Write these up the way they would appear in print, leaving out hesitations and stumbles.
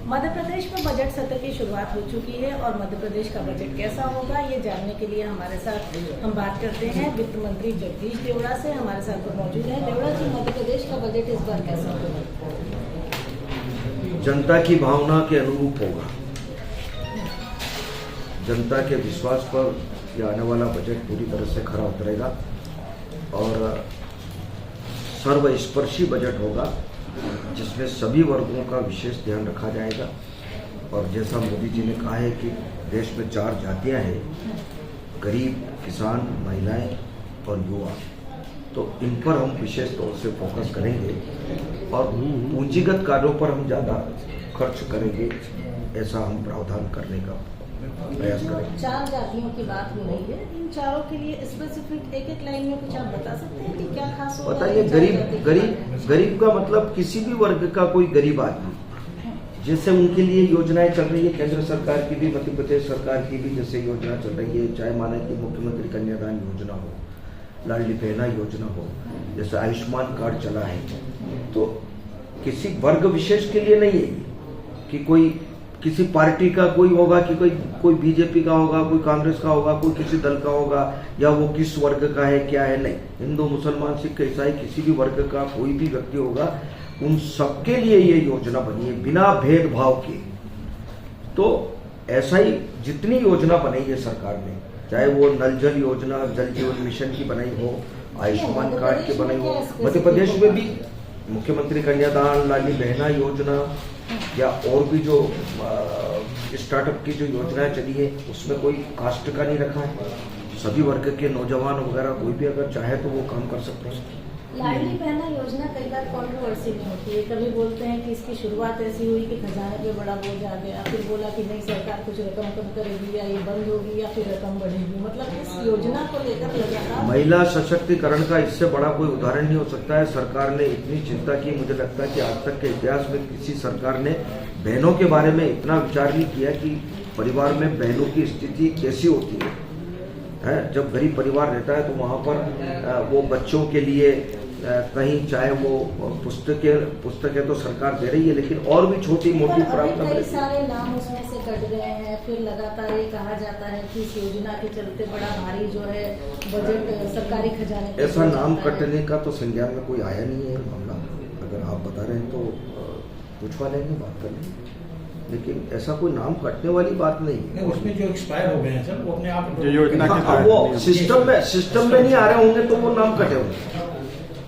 मध्य प्रदेश में बजट सत्र की शुरुआत हो चुकी है और मध्य प्रदेश का बजट कैसा होगा ये जानने के लिए हमारे साथ हम बात करते हैं वित्त मंत्री जगदीश देवड़ा से। हमारे साथ वो मौजूद है। देवड़ा जी, मध्य प्रदेश का बजट इस बार कैसा होगा? जनता की भावना के अनुरूप होगा। जनता के विश्वास पर यह आने वाला बजट पूरी तरह से खरा उतरेगा और सर्वस्पर्शी बजट होगा जिसमें सभी वर्गों का विशेष ध्यान रखा जाएगा। और जैसा मोदी जी ने कहा है कि देश में 4 जातियां हैं, गरीब, किसान, महिलाएं और युवा, तो इन पर हम विशेष तौर से फोकस करेंगे और पूंजीगत कार्यों पर हम ज़्यादा खर्च करेंगे, ऐसा हम प्रावधान करने का प्रयास करेंगे। 4 जातियों की बात हो रही है, इन चारों के लिए स्पेसिफिक एक लाइन में कुछ आप बता सकते हैं कि क्या खास होगा? बताइए। गरीब का मतलब किसी भी वर्ग का कोई गरीब आदमी, जैसे उनके लिए योजनाएं चल रही है केंद्र सरकार की भी, मध्य प्रदेश सरकार की भी जैसे योजना चल रही है, चाहे माने कि मुख्यमंत्री कन्यादान योजना हो, लाडली बहना योजना हो, जैसे आयुष्मान कार्ड चला है, तो किसी वर्ग विशेष के लिए नहीं है कि कोई किसी पार्टी का कोई होगा कि कोई बीजेपी का होगा, कोई कांग्रेस का होगा, कोई किसी दल का होगा, या वो किस वर्ग का है क्या है, नहीं। हिंदू, मुसलमान, सिख, ईसाई किसी भी वर्ग का कोई भी व्यक्ति होगा, उन सबके लिए ये योजना बनी है बिना भेदभाव के। तो ऐसा ही जितनी योजना बनाई है सरकार ने, चाहे वो नल जल योजना, जल जीवन मिशन की बनाई हो, आयुष्मान कार्ड की बनाई हो, मध्य प्रदेश में भी मुख्यमंत्री कन्यादान, लाडली बहना योजना या और भी जो स्टार्टअप की जो योजनाएं चली है, उसमें कोई कास्ट का नहीं रखा है। सभी वर्ग के नौजवान वगैरह कोई भी अगर चाहे तो वो काम कर सकते हैं। लाडली बहना योजना कई बार कंट्रोवर्सी में होती है। कभी बोलते हैं कि इसकी शुरुआत ऐसी हुई कि खजाने पे बड़ा बोझ आ गया, फिर बोला कि नहीं सरकार कुछ रकम कम करेगी या ये बंद होगी या फिर रकम बढ़ेगी। मतलब इस योजना को लेकर लगातार महिला सशक्तिकरण का इससे बड़ा कोई उदाहरण नहीं हो सकता है। सरकार ने इतनी चिंता की, मुझे लगता है कि आज तक के इतिहास में किसी सरकार ने बहनों के बारे में इतना विचार नहीं किया कि परिवार में बहनों की स्थिति कैसी होती है। जब गरीब परिवार रहता है तो वहाँ पर वो बच्चों के लिए कहीं चाहे वो पुस्तकें तो सरकार दे रही है, लेकिन और भी छोटी मोटी प्राप्त कई सारे नाम उसमें से कट गए हैं। फिर लगातार ये कहा जाता है कि इस योजना के चलते बड़ा भारी जो है बजट सरकारी खजाने। ऐसा नाम कटने का तो संज्ञान में कोई आया नहीं है मामला। अगर आप बता रहे हैं तो पूछवा लेंगे, बात कर लेंगे, लेकिन ऐसा कोई नाम कटने वाली बात नहीं है। उसमें जो एक्सपायर हो गए हैं सर, वो अपने आप योजना वो सिस्टम में नहीं आ रहे होंगे तो वो नाम कटे होंगे।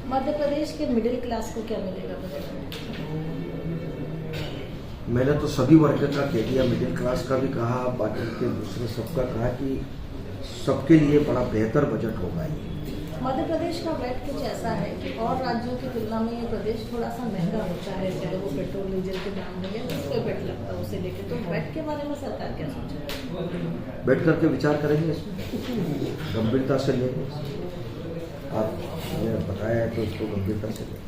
मध्य प्रदेश के मिडिल क्लास को क्या मिलेगा बजट में? मैंने तो सभी वर्ग का कह दिया, मिडिल क्लास का भी कहा, बाकी के दूसरे सबका कहा कि सबके लिए बड़ा बेहतर बजट होगा ये। मध्य प्रदेश का वेट कुछ ऐसा है कि और राज्यों की तुलना में ये प्रदेश थोड़ा सा महंगा होता है, चाहे वो पेट्रोल डीजल के दाम हो या जिस पे वेट लगता है उसे लेकर। तो वेट के बारे में सरकार क्या सोच? बैठ करके विचार करेंगे, इसमें गंभीरता से लेंगे। आपने बताया है तो इसको गंभीरता से लेंगे।